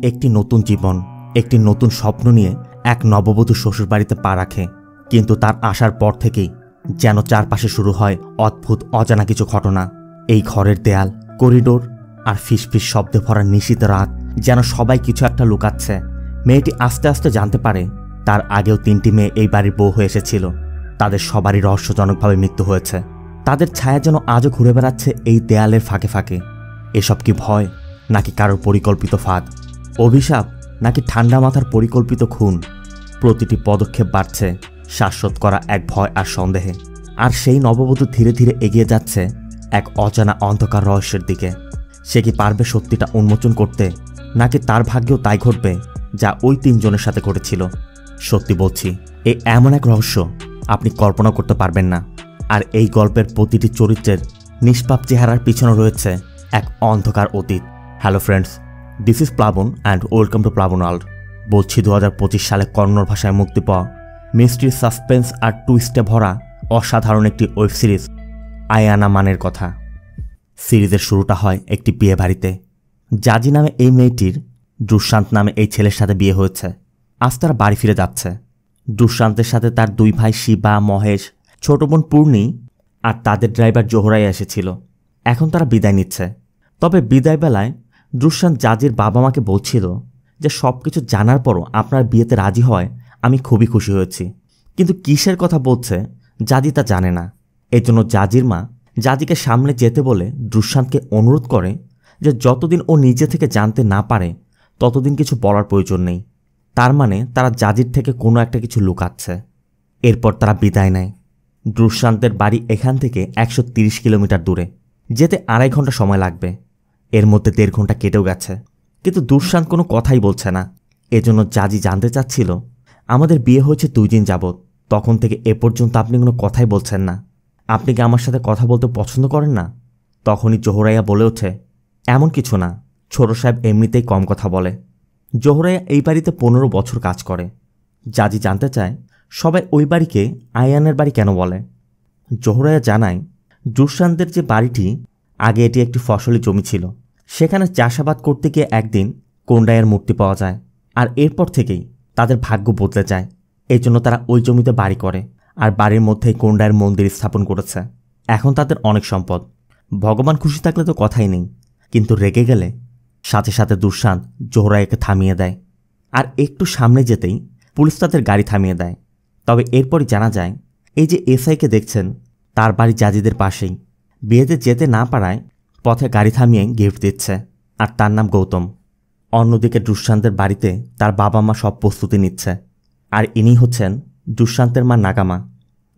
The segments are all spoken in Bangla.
একটি নতুন জীবন, একটি নতুন স্বপ্ন নিয়ে এক নববধূ শ্বশুরবাড়িতে পা রাখে। কিন্তু তার আসার পর থেকেই যেন চারপাশে শুরু হয় অদ্ভুত অজানা কিছু ঘটনা। এই ঘরের দেয়াল, করিডোর আর ফিসফিস শব্দে ভরা নিশীথ রাত যেন সবাই কিছু একটা লুকাচ্ছে। মেয়েটি আস্তে আস্তে জানতে পারে তার আগেও 3টি মেয়ে এই বাড়ির বউ হয়ে এসেছিল। তাদের সবারই রহস্যজনকভাবে মৃত্যু হয়েছে। তাদের ছায়া যেন আজও ঘুরে বেড়াচ্ছে এই দেয়ালের ফাঁকে ফাঁকে। এসব কি ভয়, নাকি কারোর পরিকল্পিত ফাঁদ? অভিশাপ, নাকি ঠান্ডা মাথার পরিকল্পিত খুন? প্রতিটি পদক্ষেপ বাড়ছে শ্বাসরোধ করা এক ভয় আর সন্দেহে। আর সেই নববধূ ধীরে ধীরে এগিয়ে যাচ্ছে এক অজানা অন্ধকার রহস্যের দিকে। সে কি পারবে সত্যিটা উন্মোচন করতে, নাকি তার ভাগ্যেও তাই ঘটবে যা ওই 3 জনের সাথে ঘটেছিল? সত্যি বলছি, এই এমন এক রহস্য আপনি কল্পনা করতে পারবেন না। আর এই গল্পের প্রতিটি চরিত্রের নিষ্পাপ চেহারার পিছনে রয়েছে এক অন্ধকার অতীত। হ্যালো ফ্রেন্ডস, দিস ইজ প্লাবন অ্যান্ড ওয়েলকাম টু প্লাবন ওয়ার্ল্ড। বলছি 2025 সালে কন্নড় ভাষায় মুক্তি পাওয়া মিস্ট্রি, সাসপেন্স আর টুইস্টে ভরা অসাধারণ একটি ওয়েব সিরিজ আয়ানা মানের কথা। সিরিজের শুরুটা হয় একটি বিয়ে বাড়িতে। জাজি নামে এই মেয়েটির দুঃশান্ত নামে এই ছেলের সাথে বিয়ে হয়েছে। আজ তারা বাড়ি ফিরে যাচ্ছে। দুঃশান্তের সাথে তার 2 ভাই শিবা, মহেশ, ছোট বোন পূর্ণি আর তাদের ড্রাইভার জোহরাই এসেছিল। এখন তারা বিদায় নিচ্ছে। তবে বিদায় বেলায় দুঃশান্ত জাজির বাবা মাকে বলছিল যে সব কিছু জানার পরও আপনার বিয়েতে রাজি হয় আমি খুবই খুশি হয়েছি। কিন্তু কিসের কথা বলছে জাজি তা জানে না। এজন্য জাজির মা জাজিকে সামনে যেতে বলে দুঃশান্তকে অনুরোধ করে যে যতদিন ও নিজে থেকে জানতে না পারে ততদিন কিছু বলার প্রয়োজন নেই। তার মানে তারা জাজির থেকে কোনো একটা কিছু লুকাচ্ছে। এরপর তারা বিদায় নেয়। দুঃশান্তের বাড়ি এখান থেকে 130 কিলোমিটার দূরে। যেতে 2.5 ঘন্টা সময় লাগবে। এর মধ্যে 1.5 ঘন্টা কেটেও গেছে, কিন্তু দুঃশান্ত কোনো কথাই বলছে না। এজন্য জাজি জানতে চাচ্ছিল, আমাদের বিয়ে হয়েছে 2 দিন যাবৎ, তখন থেকে এ পর্যন্ত আপনি কোনো কথাই বলছেন না। আপনি কি আমার সাথে কথা বলতে পছন্দ করেন না? তখনই জোহরাইয়া বলে ওঠে, এমন কিছু না, ছোট সাহেব এমনিতেই কম কথা বলে। জোহরাইয়া এই বাড়িতে 15 বছর কাজ করে। জাজি জানতে চায় সবাই ওই বাড়িকে আয়ানের বাড়ি কেন বলে। জোহরাইয়া জানায় দুঃশান্তের যে বাড়িটি, আগে এটি একটি ফসলি জমি ছিল। সেখানে চাষাবাদ করতে গিয়ে একদিন কোন্ডাইয়ের মূর্তি পাওয়া যায়। আর এরপর থেকেই তাদের ভাগ্য বদলে যায়। এই জন্য তারা ওই জমিতে বাড়ি করে আর বাড়ির মধ্যেই কোন্ডাইয়ের মন্দির স্থাপন করেছে। এখন তাদের অনেক সম্পদ। ভগবান খুশি থাকলে তো কথাই নেই, কিন্তু রেগে গেলে সাথে সাথে দুঃশান্ত জোহরাইয়াকে থামিয়ে দেয়। আর একটু সামনে যেতেই পুলিশ তাদের গাড়ি থামিয়ে দেয়। তবে এরপরই জানা যায় এই যে এসআইকে দেখছেন তার বাড়ি জাজিদের পাশেই। বিয়েতে যেতে না পারায় পথে গাড়ি থামিয়ে গিফট দিচ্ছে, আর তার নাম গৌতম। অন্যদিকে দুঃশান্তের বাড়িতে তার বাবা মা সব প্রস্তুতি নিচ্ছে। আর ইনি হচ্ছেন দুঃশান্তের মা নাগামা।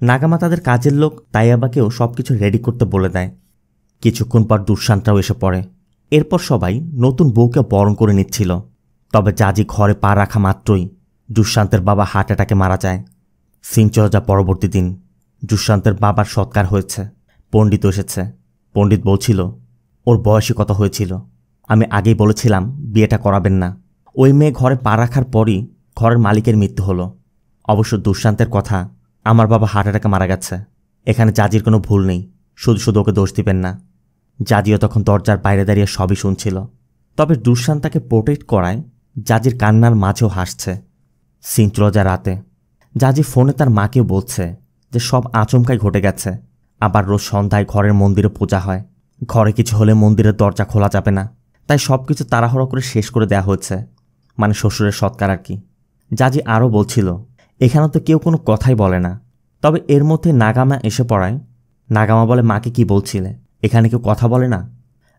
নাগামা তাদের কাজের লোক তাইয়াবাকেও সব কিছু রেডি করতে বলে দেয়। কিছুক্ষণ পর দুঃশান্তরাও এসে পড়ে। এরপর সবাই নতুন বউকে বরণ করে নিচ্ছিল। তবে জাজি ঘরে পা রাখা মাত্রই দুঃশান্তের বাবা হার্ট অ্যাটাকে মারা যায়। সিন চলে যায় পরবর্তী দিন। দুঃশান্তের বাবার সৎকার হয়েছে। পণ্ডিত এসেছে। পণ্ডিত বলছিল, ওর বয়সী কত হয়েছিল, আমি আগেই বলেছিলাম বিয়েটা করাবেন না। ওই মেয়ে ঘরে পা রাখার পরই ঘরের মালিকের মৃত্যু হলো। অবশ্য দুঃশান্তের কথা, আমার বাবা হার্ট অ্যাটাকে মারা গেছে, এখানে জাজির কোনো ভুল নেই, শুধু শুধু ওকে দোষ দিবেন না। জাজিও তখন দরজার বাইরে দাঁড়িয়ে সবই শুনছিল। তবে দুঃশান্ত তাকে প্রোটেক্ট করায় জাজির কান্নার মাঝেও হাসছে। সিন চলে যায় রাতে। জাজি ফোনে তার মাকেও বলছে যে সব আচমকাই ঘটে গেছে। আবার রোজ সন্ধ্যায় ঘরের মন্দিরে পূজা হয়। ঘরে কিছু হলে মন্দিরের দরজা খোলা যাবে না, তাই সব কিছু তাড়াহুড়ো করে শেষ করে দেওয়া হয়েছে, মানে শ্বশুরের সৎকার আর কি। জাজি আরও বলছিল, এখানে তো কেউ কোনো কথাই বলে না। তবে এর মধ্যে নাগামা এসে পড়ায়। নাগামা বলে, মাকে কি বলছিলে, এখানে কেউ কথা বলে না?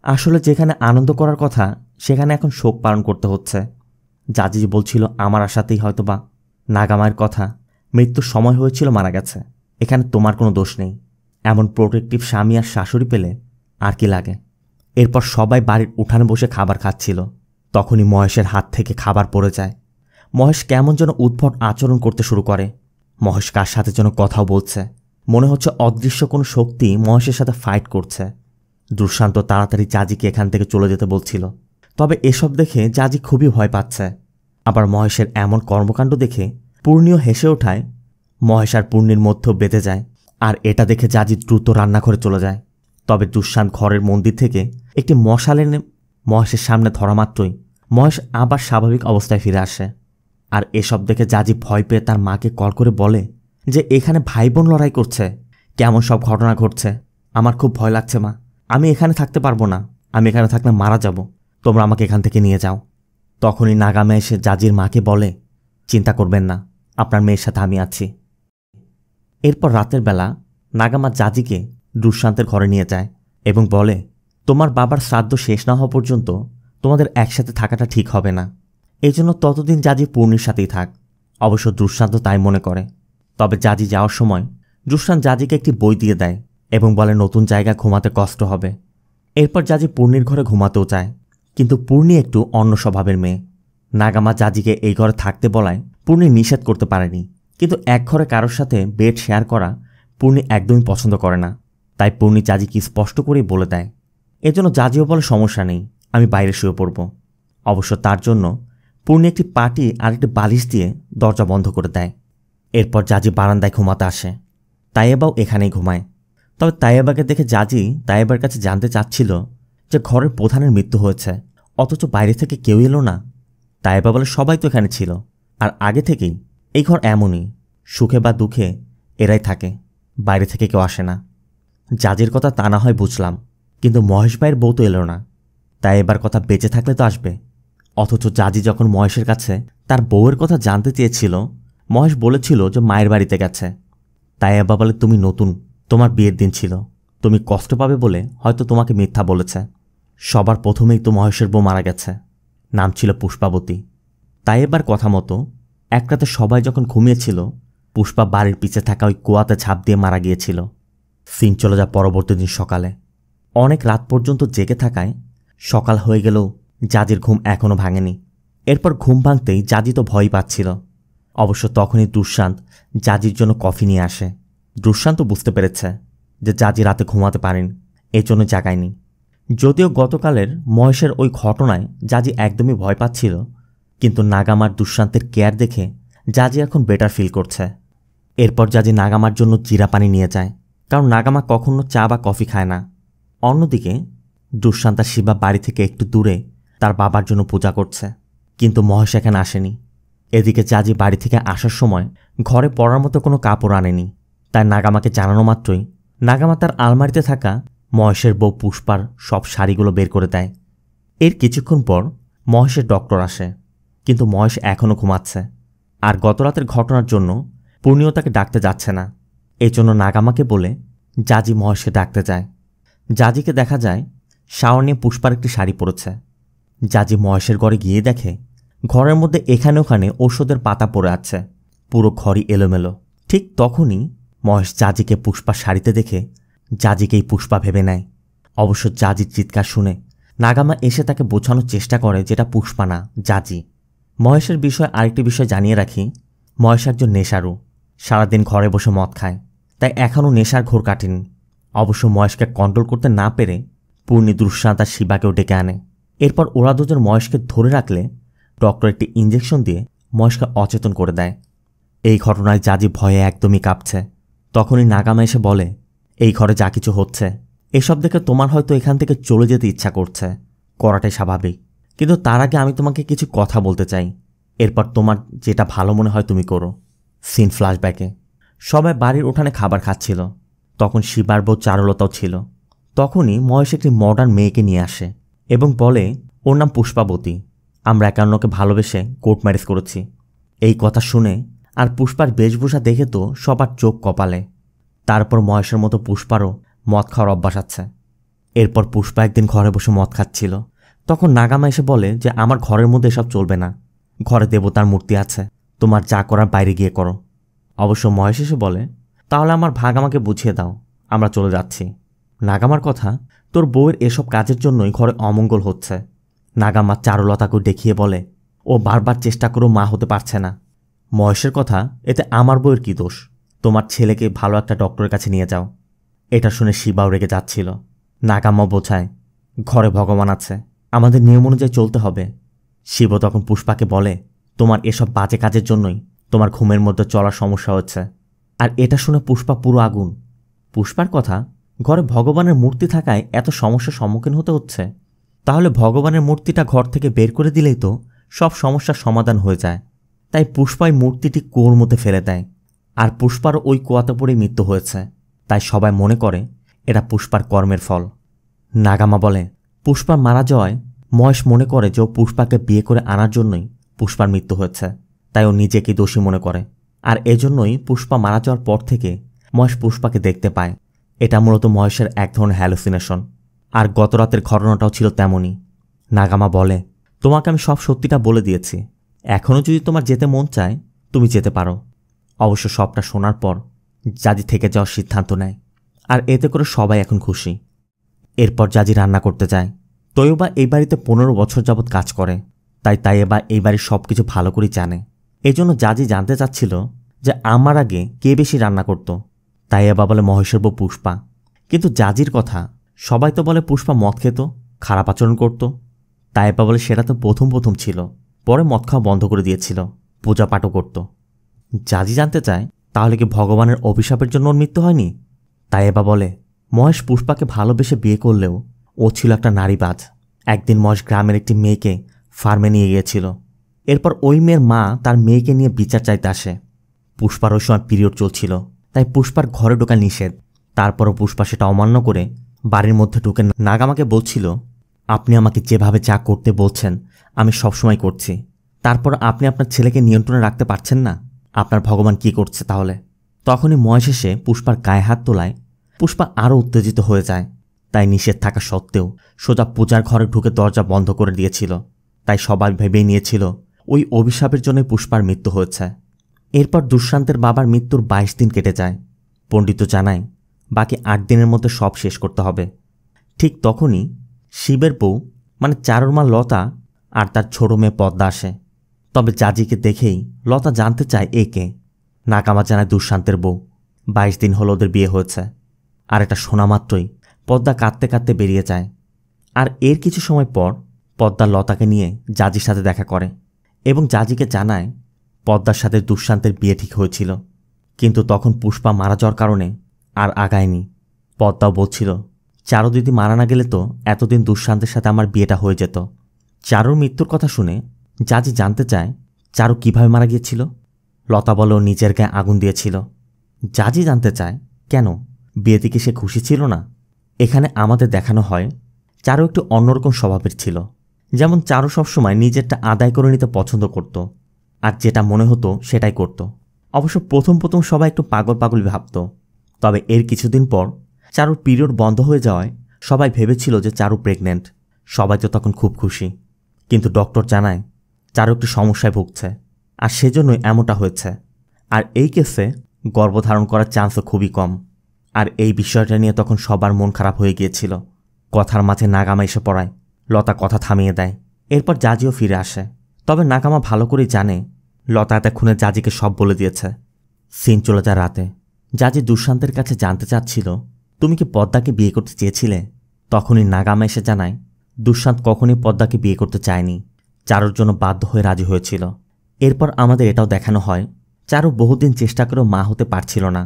আসলে যেখানে আনন্দ করার কথা সেখানে এখন শোক পালন করতে হচ্ছে। জাজি বলছিল, আমার আশাতেই হয়তো বা নাগামার কথা, মৃত্যুর সময় হয়েছিল, মারা গেছে, এখানে তোমার কোনো দোষ নেই। এমন প্রোটেক্টিভ স্বামী আর শাশুড়ি পেলে আর কি লাগে। এরপর সবাই বাড়ির উঠানে বসে খাবার খাচ্ছিল। তখনই মহেশের হাত থেকে খাবার পড়ে যায়। মহেশ কেমন যেন উদ্ভট আচরণ করতে শুরু করে। মহেশ কার সাথে যেন কথাও বলছে। মনে হচ্ছে অদৃশ্য কোনো শক্তি মহেশের সাথে ফাইট করছে। দুঃশান্ত তাড়াতাড়ি জাজিকে এখান থেকে চলে যেতে বলছিল। তবে এসব দেখে জাজি খুবই ভয় পাচ্ছে। আবার মহেশের এমন কর্মকাণ্ড দেখে পূর্ণিও হেসে ওঠায়। মহেশ আর পূর্ণির মধ্যেও বেঁধে যায়। আর এটা দেখে জাজি দ্রুত রান্নাঘরে চলে যায়। তবে দুঃশান্ত ঘরের মন্দির থেকে একটি মশাল এনে মহেশের সামনে ধরা মাত্রই মহেশ আবার স্বাভাবিক অবস্থায় ফিরে আসে। আর এসব দেখে জাজি ভয় পেয়ে তার মাকে কল করে বলে যে এখানে ভাই বোন লড়াই করছে, কেমন সব ঘটনা ঘটছে, আমার খুব ভয় লাগছে মা, আমি এখানে থাকতে পারবো না, আমি এখানে থাকলে মারা যাব, তোমরা আমাকে এখান থেকে নিয়ে যাও। তখনই নাগামা এসে জাজির মাকে বলে, চিন্তা করবেন না, আপনার মেয়ের সাথে আমি আছি। এরপর রাতের বেলা নাগামা জাজিকে দুঃশান্তের ঘরে নিয়ে যায় এবং বলে, তোমার বাবার শ্রাদ্ধ শেষ না হওয়া পর্যন্ত তোমাদের একসাথে থাকাটা ঠিক হবে না, এই জন্য ততদিন জাজি পূর্ণির সাথেই থাক। অবশ্য দুঃশান্ত তাই মনে করে। তবে জাজি যাওয়ার সময় দুঃশান্ত জাজিকে একটি বই দিয়ে দেয় এবং বলে নতুন জায়গা ঘুমাতে কষ্ট হবে। এরপর জাজি পূর্ণির ঘরে ঘুমাতেও চায়, কিন্তু পূর্ণি একটু অন্য স্বভাবের মেয়ে। নাগামা জাজিকে এই ঘরে থাকতে বলায় পূর্ণি নিষেধ করতে পারেনি, কিন্তু এক ঘরে কারোর সাথে বেড শেয়ার করা পূর্ণি একদমই পছন্দ করে না। তাই পূর্ণি জাজিকে স্পষ্ট করেই বলে দেয়। এজন্য জাজিও বলে, সমস্যা নেই, আমি বাইরে শুয়ে পড়ব। অবশ্য তার জন্য পূর্ণি একটি পাটি আর একটি বালিশ দিয়ে দরজা বন্ধ করে দেয়। এরপর জাজি বারান্দায় ঘুমাতে আসে। তাইয়েবাও এখানেই ঘুমায়। তবে তাইয়েবাকে দেখে জাজি তাইয়েবার কাছে জানতে চাচ্ছিল যে ঘরের প্রধানের মৃত্যু হয়েছে, অথচ বাইরে থেকে কেউ এলো না। তাইয়েবা বলে, সবাই তো এখানে ছিল, আর আগে থেকেই এই ঘর এমনই, সুখে বা দুঃখে এরাই থাকে, বাইরে থেকে কেউ আসে না। জাজির কথা তা না হয় বুঝলাম, কিন্তু মহেশ ভাইয়ের বউ তো এলো না, তাই এবার কথা বেঁচে থাকলে তো আসবে। অথচ জাজি যখন মহেশের কাছে তার বউয়ের কথা জানতে চেয়েছিল, মহেশ বলেছিল যে মায়ের বাড়িতে গেছে। তাই আব্বা বলে, তুমি নতুন, তোমার বিয়ের দিন ছিল, তুমি কষ্ট পাবে বলে হয়তো তোমাকে মিথ্যা বলেছে। সবার প্রথমেই তো মহেশের বউ মারা গেছে, নাম ছিল পুষ্পাবতী। তাই এবার কথা মতো এক রাতে সবাই যখন ঘুমিয়েছিল, পুষ্পা বাড়ির পিছে থাকা ওই কুয়াতে ঝাঁপ দিয়ে মারা গিয়েছিল। সিন চলে যায় পরবর্তী দিন সকালে। অনেক রাত পর্যন্ত জেগে থাকায় সকাল হয়ে গেলেও জাজির ঘুম এখনও ভাঙেনি। এরপর ঘুম ভাঙতেই জাজি তো ভয় পাচ্ছিল। অবশ্য তখনই দুঃশান্ত জাজির জন্য কফি নিয়ে আসে। দুঃশান্ত বুঝতে পেরেছে যে জাজি রাতে ঘুমাতে পারেন, এই জন্য জাগায়নি। যদিও গতকালের মহেশের ওই ঘটনায় জাজি একদমই ভয় পাচ্ছিল, কিন্তু নাগামার দুঃশান্তের কেয়ার দেখে জাজি এখন বেটার ফিল করছে। এরপর জাজি নাগামার জন্য জিরা পানি নিয়ে যায়, কারণ নাগামা কখনো চা বা কফি খায় না। অন্যদিকে দুঃশান্তা শিবা বাড়ি থেকে একটু দূরে তার বাবার জন্য পূজা করছে, কিন্তু মহেশ এখানে আসেনি। এদিকে জাজি বাড়ি থেকে আসার সময় ঘরে পরার মতো কোনো কাপড় আনেনি। তাই নাগামাকে জানানো মাত্রই নাগামা তার আলমারিতে থাকা মহেশের বউ পুষ্পার সব শাড়িগুলো বের করে দেয়। এর কিছুক্ষণ পর মহেশের ডক্টর আসে, কিন্তু মহেশ এখনও ঘুমাচ্ছে। আর গতরাতের ঘটনার জন্য পূর্ণিও তাকে ডাকতে যাচ্ছে না। এই জন্য নাগামাকে বলে জাজি মহেশকে ডাকতে যায়। জাজিকে দেখা যায় শাওয়ার নিয়ে পুষ্পার একটি শাড়ি পরেছে। জাজি মহেশের ঘরে গিয়ে দেখে ঘরের মধ্যে এখানে ওখানে ঔষধের পাতা পড়ে আছে, পুরো ঘরই এলোমেলো। ঠিক তখনই মহেশ জাজিকে পুষ্পার শাড়িতে দেখে জাজিকেই পুষ্পা ভেবে নেয়। অবশ্য জাজির চিৎকার শুনে নাগামা এসে তাকে বোঝানোর চেষ্টা করে যেটা পুষ্পা না, জাজি। মহেশের বিষয়ে আরেকটি বিষয় জানিয়ে রাখি, মহেশ একজন নেশারু, সারাদিন ঘরে বসে মদ খায়, তাই এখনও নেশার ঘোর কাটেনি। অবশ্য মহেশকে কন্ট্রোল করতে না পেরে পূর্ণি দুঃশান্ত আর শিবাকেও ডেকে আনে। এরপর ওরা দুজন মহেশকে ধরে রাখলে ডক্টর একটি ইঞ্জেকশন দিয়ে মহেশকে অচেতন করে দেয়। এই ঘটনায় জাজি ভয়ে একদমই কাঁপছে। তখনই নাগামা এসে বলে, এই ঘরে যা কিছু হচ্ছে এসব দেখে তোমার হয়তো এখান থেকে চলে যেতে ইচ্ছা করছে, করাটাই স্বাভাবিক, কিন্তু তার আগে আমি তোমাকে কিছু কথা বলতে চাই। এরপর তোমার যেটা ভালো মনে হয় তুমি করো। সিন ফ্ল্যাশব্যাকে সবাই বাড়ির উঠানে খাবার খাচ্ছিল। তখন শিবার বউ চারুলতাও ছিল। তখনই মহেশ একটি মডার্ন মেয়েকে নিয়ে আসে এবং বলে, ওর নাম পুষ্পাবতী, আমরা একে অন্যকে ভালোবেসে কোর্ট ম্যারেজ করেছি। এই কথা শুনে আর পুষ্পার বেশভূষা দেখে তো সবার চোখ কপালে। তারপর মহেশের মতো পুষ্পারও মদ খাওয়ার অভ্যাস আছে। এরপর পুষ্পা একদিন ঘরে বসে মদ খাচ্ছিল। তখন নাগামা এসে বলে যে আমার ঘরের মধ্যে এসব চলবে না, ঘরে দেবতার মূর্তি আছে, তোমার যা করার বাইরে গিয়ে করো। অবশ্য মহেশ এসে বলে, তাহলে আমার ভাগ আমাকে বুঝিয়ে দাও, আমরা চলে যাচ্ছি। নাগামার কথা, তোর বউয়ের এসব কাজের জন্যই ঘরে অমঙ্গল হচ্ছে। নাগামা চারুলতাকে দেখিয়ে বলে, ও বারবার চেষ্টা করেও মা হতে পারছে না। মহেশের কথা, এতে আমার বউয়ের কী দোষ? তোমার ছেলেকে ভালো একটা ডক্টরের কাছে নিয়ে যাও। এটা শুনে শিবাও রেগে যাচ্ছিল। নাগামা বোঝায়, ঘরে ভগবান আছে, আমাদের নিয়ম অনুযায়ী চলতে হবে। শিব তখন পুষ্পাকে বলে, তোমার এসব বাজে কাজের জন্যই তোমার ঘুমের মধ্যে চলার সমস্যা হচ্ছে। আর এটা শুনে পুষ্পা পুরো আগুন। পুষ্পার কথা, ঘরে ভগবানের মূর্তি থাকায় এত সমস্যার সম্মুখীন হতে হচ্ছে, তাহলে ভগবানের মূর্তিটা ঘর থেকে বের করে দিলেই তো সব সমস্যার সমাধান হয়ে যায়। তাই পুষ্পাই মূর্তিটি কুয়োর মধ্যে ফেলে দেয়, আর পুষ্পারও ওই কুয়াতে পড়েই মৃত্যু হয়েছে। তাই সবাই মনে করে এটা পুষ্পার কর্মের ফল। নাগামা বলে, পুষ্পা মারা যাওয়ায় মহেশ মনে করে যে ও পুষ্পাকে বিয়ে করে আনার জন্যই পুষ্পার মৃত্যু হয়েছে, তাই ও নিজেকে দোষী মনে করে। আর এজন্যই পুষ্পা মারা যাওয়ার পর থেকে মহেশ পুষ্পাকে দেখতে পায়। এটা মূলত মহেশের এক ধরনের হ্যালুসিনেশন। আর গত রাতের ঘটনাটাও ছিল তেমনই। নাগামা বলে, তোমাকে আমি সব সত্যিটা বলে দিয়েছি, এখনও যদি তোমার যেতে মন চায় তুমি যেতে পারো। অবশ্য সবটা শোনার পর জাজি থেকে যাওয়ার সিদ্ধান্ত নেয়, আর এতে করে সবাই এখন খুশি। এরপর জাজি রান্না করতে যায়। তৈবা এই বাড়িতে 15 বছর যাবৎ কাজ করে, তাই তাইবা এই বাড়ির সব কিছু ভালো করেই জানে। এজন্য জাজি জানতে চাচ্ছিল যে আমার আগে কে বেশি রান্না করত। তাইবা বলে মহেশের বউ পুষ্পা। কিন্তু জাজির কথা, সবাই তো বলে পুষ্পা মদ খেত, খারাপ আচরণ করত। তাইবা বলে সেটা তো প্রথম ছিল, পরে মদ খাওয়া বন্ধ করে দিয়েছিল, পূজা পাঠও করত। জাজি জানতে চায়, তাহলে কি ভগবানের অভিশাপের জন্য ওর মৃত্যু হয়নি? তাইবা বলে, মহেশ পুষ্পাকে ভালোবেসে বিয়ে করলেও ও ছিল একটা নারীবাজ। একদিন মহেশ গ্রামের একটি মেয়েকে ফার্মে নিয়ে গিয়েছিল। এরপর ওই মেয়ের মা তার মেয়েকে নিয়ে বিচার চাইতে আসে। পুষ্পার ওই সময় পিরিয়ড চলছিল, তাই পুষ্পার ঘরে ঢোকা নিষেধ। তারপরও পুষ্পা সেটা অমান্য করে বাড়ির মধ্যে ঢুকে নাগামাকে বলছিল, আপনি আমাকে যেভাবে যা করতে বলছেন আমি সবসময় করছি, তারপর আপনি আপনার ছেলেকে নিয়ন্ত্রণে রাখতে পারছেন না, আপনার ভগবান কি করছে তাহলে? তখনই মহেশ এসে পুষ্পার গায়ে হাত তোলায় পুষ্পা আরও উত্তেজিত হয়ে যায়। তাই নিষেধ থাকা সত্ত্বেও সোজা পূজার ঘরে ঢুকে দরজা বন্ধ করে দিয়েছিল। তাই সবাই ভেবেই নিয়েছিল ওই অভিশাপের জন্যই পুষ্পার মৃত্যু হয়েছে। এরপর দুষ্যন্তের বাবার মৃত্যুর 22 দিন কেটে যায়। পণ্ডিত জানায় বাকি 8 দিনের মধ্যে সব শেষ করতে হবে। ঠিক তখনই শিবের বউ মানে চারুর মা লতা আর তার ছোট মেয়ে পদ্মা আসে। তবে জাজিকে দেখেই লতা জানতে চায় একে। নাগামা জানায় দুষ্যন্তের বউ। 22 দিন হলো ওদের বিয়ে হয়েছে। আর এটা শোনা মাত্রই পদ্মা কাঁদতে কাঁদতে বেরিয়ে যায়। আর এর কিছু সময় পর পদ্মা লতাকে নিয়ে জাজির সাথে দেখা করে এবং জাজিকে জানায় পদ্মার সাথে দুষ্যন্তের বিয়ে ঠিক হয়েছিল, কিন্তু তখন পুষ্পা মারা যাওয়ার কারণে আর আগায়নি। পদ্মাও বলছিল, চারু দিদি মারা না গেলে তো এতদিন দুষ্যন্তের সাথে আমার বিয়েটা হয়ে যেত। চারুর মৃত্যুর কথা শুনে জাজি জানতে চায় চারু কিভাবে মারা গিয়েছিল। লতা বলে ও নিজের গায়ে আগুন দিয়েছিল। জাজি জানতে চায় কেন, বিয়েতে কি সে খুশি ছিল না? এখানে আমাদের দেখানো হয় চারু একটু অন্যরকম স্বভাবের ছিল। যেমন চারু সবসময় নিজেরটা আদায় করে নিতে পছন্দ করত, আর যেটা মনে হতো সেটাই করত। অবশ্য প্রথম সবাই একটু পাগল পাগলই ভাবত। তবে এর কিছুদিন পর চারুর পিরিয়ড বন্ধ হয়ে যাওয়ায় সবাই ভেবেছিল যে চারু প্রেগনেন্ট। সবাই তো তখন খুব খুশি। কিন্তু ডক্টর জানায় চারু একটু সমস্যায় ভুগছে, আর সেজন্যই এমনটা হয়েছে। আর এই কেসে গর্ভধারণ করার চান্সও খুবই কম। আর এই বিষয়টা নিয়ে তখন সবার মন খারাপ হয়ে গিয়েছিল। কথার মাঝে নাগামা এসে পড়ায়। লতা কথা থামিয়ে দেয়। এরপর জাজিও ফিরে আসে। তবে নাগামা ভালো করেই জানে লতা এতক্ষণে জাজিকে সব বলে দিয়েছে। সিন চলে যায় রাতে। জাজি দুষ্যন্তের কাছে জানতে চাচ্ছিল, তুমি কি পদ্মাকে বিয়ে করতে চেয়েছিলে? তখনই নাগামা এসে জানায় দুষ্যন্ত কখনই পদ্মাকে বিয়ে করতে চায়নি, চারুর জন্য বাধ্য হয়ে রাজি হয়েছিল। এরপর আমাদের এটাও দেখানো হয় চারু বহুদিন চেষ্টা করেও মা হতে পারছিল না।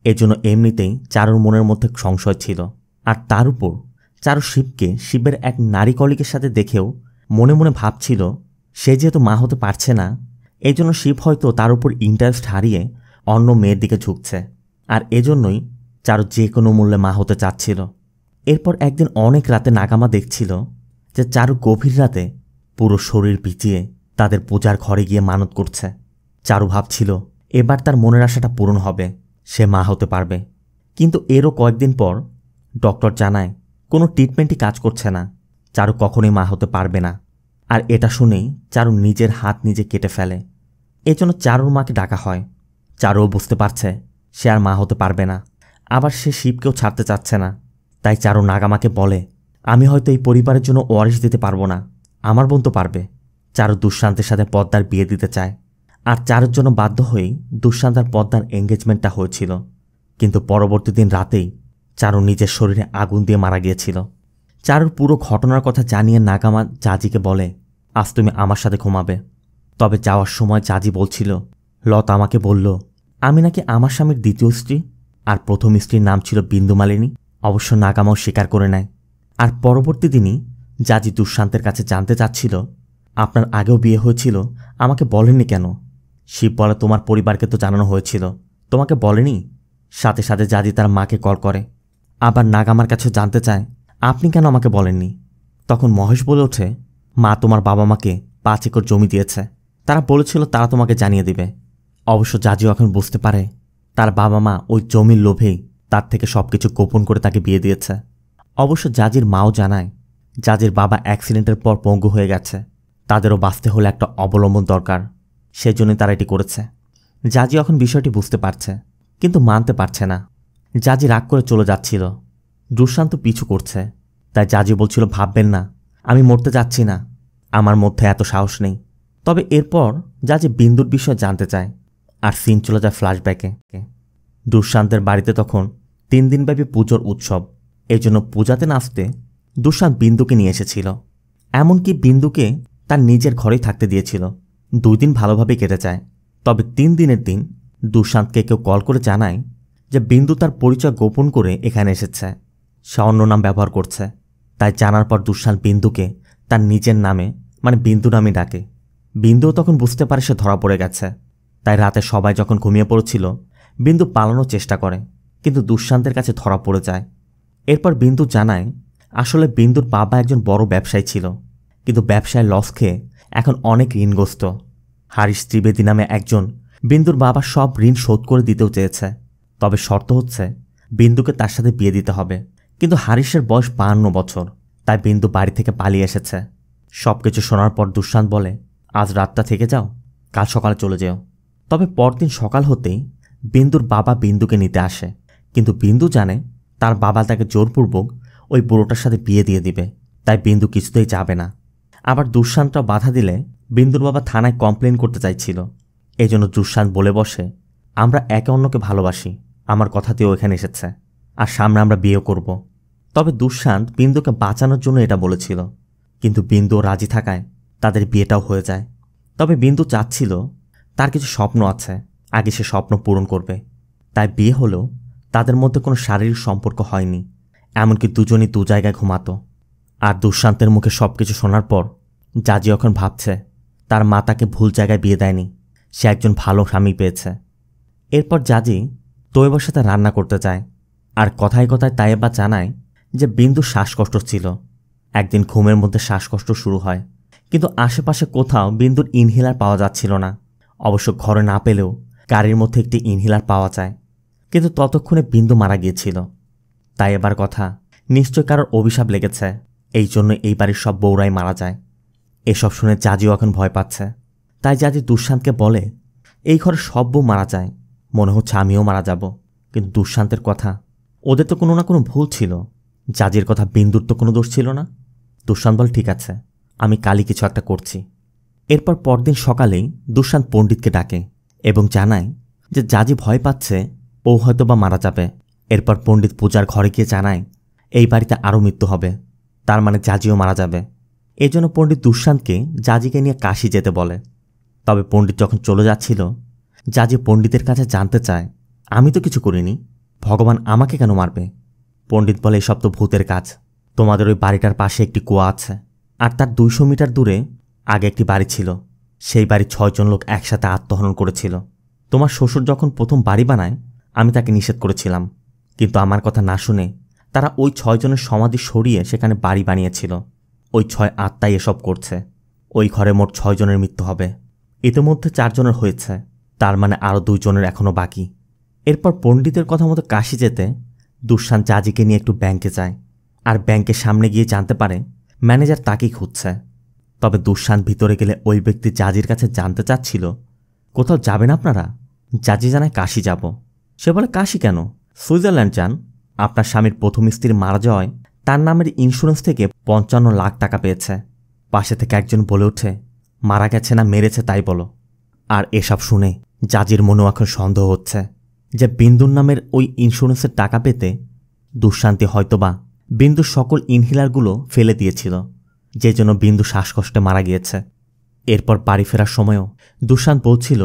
এজন্য এমনিতেই চারুর মনের মধ্যে সংশয় ছিল। আর তার উপর চারু শিবকে শিবের এক নারী কলিকের সাথে দেখেও মনে মনে ভাবছিল সে যেহেতু মা হতে পারছে না, এই জন্য শিব হয়তো তার উপর ইন্টারেস্ট হারিয়ে অন্য মেয়ের দিকে ঝুঁকছে। আর এজন্যই চারু যে কোনো মূল্যে মা হতে চাচ্ছিল। এরপর একদিন অনেক রাতে নাগামা দেখছিল যে চারু গভীর রাতে পুরো শরীর ভিজিয়ে তাদের পূজার ঘরে গিয়ে মানত করছে। চারু ভাবছিল এবার তার মনের আশাটা পূরণ হবে, সে মা হতে পারবে। কিন্তু এরও কয়েকদিন পর ডক্টর জানায় কোনো ট্রিটমেন্টই কাজ করছে না, চারু কখনোই মা হতে পারবে না। আর এটা শুনেই চারু নিজের হাত নিজে কেটে ফেলে। এজন্য চারুর মাকে ডাকা হয়। চারুও বুঝতে পারছে সে আর মা হতে পারবে না, আবার সে শিবকেও ছাড়তে চাচ্ছে না। তাই চারু নাগামাকে বলে, আমি হয়তো এই পরিবারের জন্য ওয়ারিশ দিতে পারবো না, আমার বোন তো পারবে। চারু দুষ্যন্তের সাথে পদ্মার বিয়ে দিতে চায়। আর চারুর জন্য বাধ্য হয়েই দুষ্যন্ত আর পদ্মার এঙ্গেজমেন্টটা হয়েছিল। কিন্তু পরবর্তী দিন রাতেই চারু নিজের শরীরে আগুন দিয়ে মারা গিয়েছিল। চারুর পুরো ঘটনার কথা জানিয়ে নাগামা জাজিকে বলে, আজ তুমি আমার সাথে ঘুমাবে। তবে যাওয়ার সময় জাজি বলছিল, লতা আমাকে বলল আমি নাকি আমার স্বামীর দ্বিতীয় স্ত্রী, আর প্রথম স্ত্রীর নাম ছিল বিন্দুমালিনী। অবশ্য নাগামাও স্বীকার করে নেয়। আর পরবর্তী দিনই জাজি দুঃশান্তের কাছে জানতে চাচ্ছিল, আপনার আগেও বিয়ে হয়েছিল, আমাকে বলেননি কেন? শিব বলে, তোমার পরিবারকে তো জানানো হয়েছিল, তোমাকে বলেনি। সাথে সাথে জাজি তার মাকে কল করে। আবার নাগামার কাছে জানতে চায়, আপনি কেন আমাকে বলেননি? তখন মহেশ বলে ওঠে, মা তোমার বাবা মাকে 5 একর জমি দিয়েছে, তারা বলেছিল তারা তোমাকে জানিয়ে দিবে। অবশ্য জাজিও এখন বুঝতে পারে তার বাবা মা ওই জমির লোভেই তার থেকে সবকিছু গোপন করে তাকে বিয়ে দিয়েছে। অবশ্য জাজির মাও জানায় জাজির বাবা অ্যাক্সিডেন্টের পর পঙ্গু হয়ে গেছে, তাদেরও বাঁচতে হলে একটা অবলম্বন দরকার, সেজন্যই তারা এটি করেছে। জাজি এখন বিষয়টি বুঝতে পারছে, কিন্তু মানতে পারছে না। জাজি রাগ করে চলে যাচ্ছিল, দুঃশান্ত পিছু করছে। তাই জাজি বলছিল, ভাববেন না, আমি মরতে যাচ্ছি না, আমার মধ্যে এত সাহস নেই। তবে এরপর জাজি বিন্দুর বিষয়ে জানতে চায়, আর সিন চলে যায় ফ্ল্যাশব্যাকে। দুঃশান্তের বাড়িতে তখন 3 দিনব্যাপী পুজোর উৎসব, এই জন্য পূজাতে নাচতে দুঃশান্ত বিন্দুকে নিয়ে এসেছিল। এমনকি বিন্দুকে তার নিজের ঘরেই থাকতে দিয়েছিল। 2 দিন ভালোভাবে কেটে যায়। তবে 3 দিনের দিন দুঃশান্তকে কেউ কল করে জানায় যে বিন্দু তার পরিচয় গোপন করে এখানে এসেছে, সে অন্য নাম ব্যবহার করছে। তাই জানার পর দুঃশান্ত বিন্দুকে তার নিজের নামে মানে বিন্দু নামে ডাকে। বিন্দুও তখন বুঝতে পারে সে ধরা পড়ে গেছে। তাই রাতে সবাই যখন ঘুমিয়ে পড়েছিল, বিন্দু পালানোর চেষ্টা করে, কিন্তু দুঃশান্তের কাছে ধরা পড়ে যায়। এরপর বিন্দু জানায় আসলে বিন্দুর বাবা একজন বড় ব্যবসায়ী ছিল, কিন্তু ব্যবসায় লস খেয়ে এখন অনেক ঋণগ্রস্ত। হারিশ ত্রিবেদী নামে একজন বিন্দুর বাবা সব ঋণ শোধ করে দিতেও চেয়েছে, তবে শর্ত হচ্ছে বিন্দুকে তার সাথে বিয়ে দিতে হবে। কিন্তু হারিশের বয়স 52 বছর, তাই বিন্দু বাড়ি থেকে পালিয়ে এসেছে। সবকিছু শোনার পর দুঃশান্ত বলে, আজ রাতটা থেকে যাও, কাল সকালে চলে যেও। তবে পরদিন সকাল হতেই বিন্দুর বাবা বিন্দুকে নিতে আসে, কিন্তু বিন্দু জানে তার বাবা তাকে জোরপূর্বক ওই বুড়োটার সাথে বিয়ে দিয়ে দিবে, তাই বিন্দু কিছুতেই যাবে না। আবার দুঃশান্তটা বাধা দিলে বিন্দুর বাবা থানায় কমপ্লেন করতে চাইছিল। এই জন্য দুঃশান্ত বলে বসে, আমরা একে অন্যকে ভালোবাসি, আমার কথাতেও এখানে এসেছে, আর সামনে আমরা বিয়ে করব। তবে দুঃশান্ত বিন্দুকে বাঁচানোর জন্য এটা বলেছিল, কিন্তু বিন্দু রাজি থাকায় তাদের বিয়েটাও হয়ে যায়। তবে বিন্দু চাচ্ছিল তার কিছু স্বপ্ন আছে, আগে সে স্বপ্ন পূরণ করবে। তাই বিয়ে হলেও তাদের মধ্যে কোনো শারীরিক সম্পর্ক হয়নি, এমনকি দুজনই 2 জায়গায় ঘুমাতো। আর দুঃশান্তের মুখে সবকিছু শোনার পর জাজি এখন ভাবছে তার মা তাকে ভুল জায়গায় বিয়ে দেয়নি, সে একজন ভালো স্বামী পেয়েছে। এরপর জাজি তৈবার সাথে রান্না করতে যায়, আর কথায় কথায় তাইবা জানায় যে বিন্দুর শ্বাসকষ্ট ছিল। একদিন ঘুমের মধ্যে শ্বাসকষ্ট শুরু হয়, কিন্তু আশেপাশে কোথাও বিন্দুর ইনহেলার পাওয়া যাচ্ছিল না। অবশ্য ঘরে না পেলেও গাড়ির মধ্যে একটি ইনহেলার পাওয়া যায়, কিন্তু ততক্ষণে বিন্দু মারা গিয়েছিল। তাই এবার কথা নিশ্চয় কারোর অভিশাপ লেগেছে, এই জন্য এই বাড়ির সব বউরাই মারা যায়। এসব শুনে জাজিও এখন ভয় পাচ্ছে। তাই জাজি দুঃশান্তকে বলে, এই ঘরে সব বউ মারা যায়, মনে হচ্ছে আমিও মারা যাব। কিন্তু দুঃশান্তের কথা, ওদের তো কোনো না কোনো ভুল ছিল, জাজির কথা বিন্দুর তো কোনো দোষ ছিল না। দুঃশান্ত বল, ঠিক আছে, আমি কালই কিছু একটা করছি। এরপর পরদিন সকালেই দুঃশান্ত পণ্ডিতকে ডাকে এবং জানায় যে জাজি ভয় পাচ্ছে ও হয়তো বা মারা যাবে। এরপর পণ্ডিত পূজার ঘরে গিয়ে জানায় এই বাড়িতে আরও মৃত্যু হবে, তার মানে জাজিও মারা যাবে। এজন্য পণ্ডিত দুঃশান্তকে জাজিকে নিয়ে কাশি যেতে বলে। তবে পণ্ডিত যখন চলে যাচ্ছিল, জাজি পণ্ডিতের কাছে জানতে চায়, আমি তো কিছু করিনি, ভগবান আমাকে কেন মারবে? পণ্ডিত বলে, এসব তো ভূতের কাজ, তোমাদের ওই বাড়িটার পাশে একটি কুয়া আছে, আর তার 200 মিটার দূরে আগে একটি বাড়ি ছিল, সেই বাড়ির 6 জন লোক একসাথে আত্মহনন করেছিল। তোমার শ্বশুর যখন প্রথম বাড়ি বানায় আমি তাকে নিষেধ করেছিলাম, কিন্তু আমার কথা না শুনে তারা ওই 6 জনের সমাধি সরিয়ে সেখানে বাড়ি বানিয়েছিল। ওই 6 আত্মাই এসব করছে। ওই ঘরে মোট 6 জনের মৃত্যু হবে, ইতিমধ্যে 4 জনের হয়েছে, তার মানে আরও 2 জনের এখনও বাকি। এরপর পণ্ডিতের কথা মতো কাশি যেতে দুঃশান্ত জাজিকে নিয়ে একটু ব্যাংকে যায়, আর ব্যাংকের সামনে গিয়ে জানতে পারে ম্যানেজার তাকেই খুঁজছে। তবে দুঃশান্ত ভিতরে গেলে ওই ব্যক্তি জাজির কাছে জানতে চাচ্ছিল, কোথাও যাবেন আপনারা? জাজি জানায়, কাশি যাব। সে বলে, কাশি কেন? সুইজারল্যান্ড যান, আপনার স্বামীর প্রথম স্ত্রী মারা যাওয়ায় তার নামের ইন্স্যুরেন্স থেকে 55 লাখ টাকা পেয়েছে। পাশে থেকে একজন বলে ওঠে, মারা গেছে না মেরেছে তাই বলো। আর এসব শুনে জাজির মনেও এখন সন্দেহ হচ্ছে যে বিন্দুর নামের ওই ইন্স্যুরেন্সের টাকা পেতে দুঃশান্তি হয়তোবা বিন্দুর সকল ইনহেলারগুলো ফেলে দিয়েছিল, যে জন্য বিন্দু শ্বাসকষ্টে মারা গিয়েছে। এরপর বাড়ি ফেরার সময়ও দুঃশান্ত বলছিল,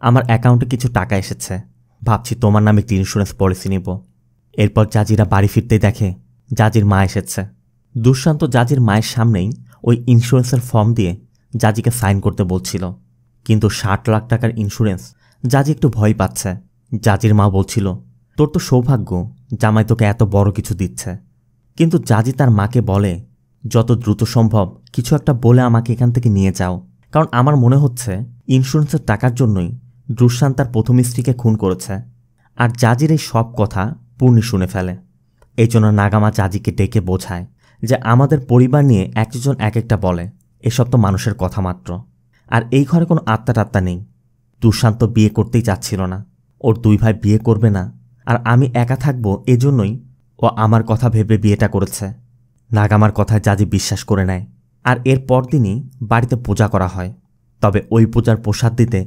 আমার অ্যাকাউন্টে কিছু টাকা এসেছে, ভাবছি তোমার নামে একটি ইন্স্যুরেন্স পলিসি নিব। এরপর জাজিরা বাড়ি ফিরতেই দেখে জাজির মা এসেছে। দুঃশান্ত জাজির মায়ের সামনেই ওই ইন্স্যুরেন্সের ফর্ম দিয়ে জাজিকে সাইন করতে বলছিল, কিন্তু 60 লাখ টাকার ইন্স্যুরেন্স। জাজি একটু ভয় পাচ্ছে। জাজির মা বলছিল, তোর তো সৌভাগ্য, জামাই তোকে এত বড় কিছু দিচ্ছে। কিন্তু জাজি তার মাকে বলে, যত দ্রুত সম্ভব কিছু একটা বলে আমাকে এখান থেকে নিয়ে যাও, কারণ আমার মনে হচ্ছে ইন্স্যুরেন্সের টাকার জন্যই দুঃশান্ত তার প্রথম স্ত্রীকে খুন করেছে। আর জাজির এই সব কথা পূর্ণি শুনে ফেলে। এই জন্য নাগামা জাজিকে ডেকে বোঝায় যে আমাদের পরিবার নিয়ে একজন এক একটা বলে, এসব তো মানুষের কথা মাত্র। আর এই ঘরে কোনো আত্মা নেই। দুঃশান্ত বিয়ে করতেই চাচ্ছিল না, ওর 2 ভাই বিয়ে করবে না, আর আমি একা থাকবো, এজন্যই ও আমার কথা ভেবে বিয়েটা করেছে। নাগামার কথায় জাজি বিশ্বাস করে নেয়। আর এর পরদিনই বাড়িতে পূজা করা হয়। তবে ওই পূজার প্রসাদ দিতে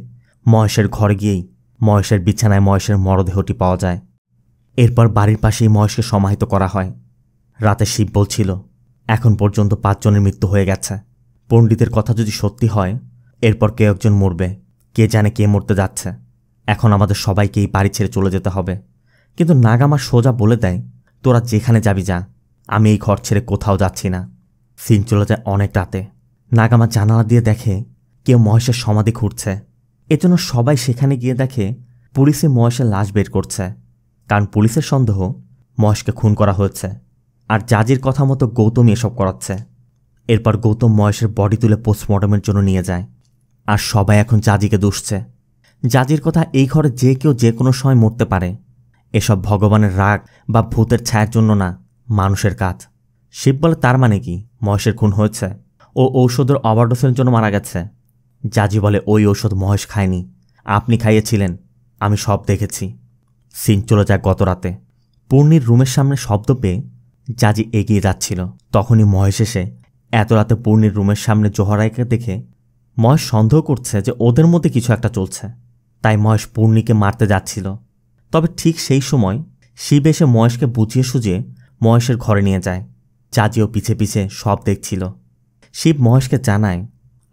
মহেশের ঘরে গিয়েই মহেশের বিছানায় মহেশের মরদেহটি পাওয়া যায়। এরপর বাড়ির পাশেই মহেশকে সমাহিত করা হয়। রাতে শিব বলছিল, এখন পর্যন্ত 5 জনের মৃত্যু হয়ে গেছে। পণ্ডিতের কথা যদি সত্যি হয়, এরপর কেউ একজন মরবে। কে জানে কে মরতে যাচ্ছে। এখন আমাদের সবাইকে এই বাড়ি ছেড়ে চলে যেতে হবে। কিন্তু নাগামা সোজা বলে দেয়, তোরা যেখানে যাবি যা, আমি এই ঘর ছেড়ে কোথাও যাচ্ছি না। সিন চলে যায় অনেক রাতে। নাগামা জানালা দিয়ে দেখে কেউ মহেশের সমাধি খুঁড়ছে। এজন্য সবাই সেখানে গিয়ে দেখে পুলিশে মহেশের লাশ বের করছে, কারণ পুলিশের সন্দেহ মহেশকে খুন করা হয়েছে। আর জাজির কথা মতো গৌতম এসব করাচ্ছে। এরপর গৌতম মহেশের বডি তুলে পোস্টমর্টমের জন্য নিয়ে যায়। আর সবাই এখন জাজিকে দুষছে। জাজির কথা এই ঘরে যে কেউ যে কোনো সময় মরতে পারে। এসব ভগবানের রাগ বা ভূতের ছায়ার জন্য না, মানুষের কাজ। শিব বলে, তার মানে কি মহেশের খুন হয়েছে? ও ঔষধের ওভারডোজের জন্য মারা গেছে। জাজি বলে, ওই ঔষধ মহেশ খায়নি, আপনি খাইয়েছিলেন, আমি সব দেখেছি। সিন চলে যায় গত রাতে। পূর্ণির রুমের সামনে শব্দ পেয়ে জাজি এগিয়ে যাচ্ছিল। তখনই মহেশ এসে এত রাতে পূর্ণির রুমের সামনে জোহরাইকে দেখে মহেশ সন্দেহ করছে যে ওদের মধ্যে কিছু একটা চলছে। তাই মহেশ পূর্ণিকে মারতে যাচ্ছিল। তবে ঠিক সেই সময় শিব এসে মহেশকে বুঝিয়ে সুঝিয়ে মহেশের ঘরে নিয়ে যায়। জাজিও পিছে পিছে সব দেখছিল। শিব মহেশকে জানায়,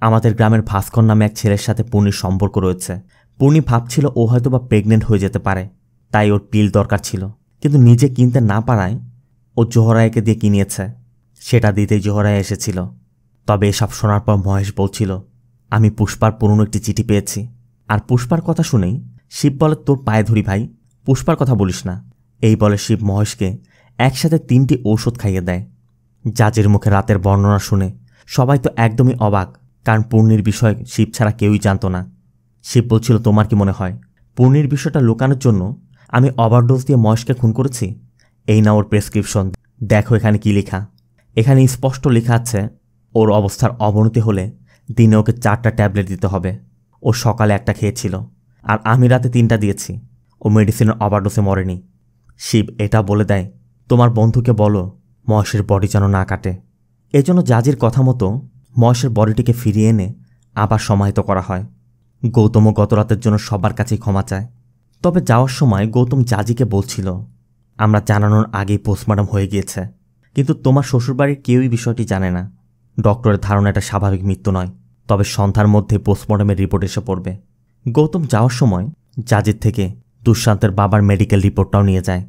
আমাদের গ্রামের ভাস্কর নামে এক ছেলের সাথে পূর্ণির সম্পর্ক রয়েছে। পূর্ণি ভাবছিল ও হয়তোবা প্রেগনেন্ট হয়ে যেতে পারে, তাই ওর পিল দরকার ছিল। কিন্তু নিজে কিনতে না পারায় ও জোহরাইকে দিয়ে কিনিয়েছে। সেটা দিতেই জোহরাই এসেছিল। তবে এসব শোনার পর মহেশ বলছিল, আমি পুষ্পার পুরনো একটি চিঠি পেয়েছি। আর পুষ্পার কথা শুনেই শিব বলে, তোর পায়ে ধরি ভাই, পুষ্পার কথা বলিস না। এই বলে শিব মহেশকে একসাথে 3টি ঔষধ খাইয়ে দেয়। জাজির মুখে রাতের বর্ণনা শুনে সবাই তো একদমই অবাক, কারণ পূর্ণির বিষয় শিব ছাড়া কেউই জানত না। শিব বলছিল, তোমার কি মনে হয় পূর্ণির বিষয়টা লুকানোর জন্য আমি ওভারডোজ দিয়ে মহেশকে খুন করেছি? এই না ওর প্রেসক্রিপশন, দেখো এখানে কি লেখা। এখানে স্পষ্ট লেখা আছে, ওর অবস্থার অবনতি হলে দিনে ওকে 4টা ট্যাবলেট দিতে হবে। ও সকালে 1টা খেয়েছিল, আর আমি রাতে 3টা দিয়েছি। ও মেডিসিনের ওভারডোজে মরেনি। শিব এটা বলে দেয়, তোমার বন্ধুকে বলো মহেশের বডি যেন না কাটে। এজন্য জাজির কথা মতো মহেশের বডিটিকে ফিরিয়ে এনে আবার সমাহিত করা হয়। গৌতমও গত রাতের জন্য সবার কাছেই ক্ষমা চায়। তবে যাওয়ার সময় গৌতম জাজিকে বলছিল, আমরা জানানোর আগেই পোস্টমর্টম হয়ে গিয়েছে, কিন্তু তোমার শ্বশুরবাড়ির কেউই বিষয়টি জানে না। ডক্টরের ধারণা এটা স্বাভাবিক মৃত্যু নয়, তবে সন্ধ্যার মধ্যে পোস্টমর্টমের রিপোর্ট এসে পড়বে। গৌতম যাওয়ার সময় জাজির থেকে দুঃশান্তের বাবার মেডিকেল রিপোর্টটাও নিয়ে যায়।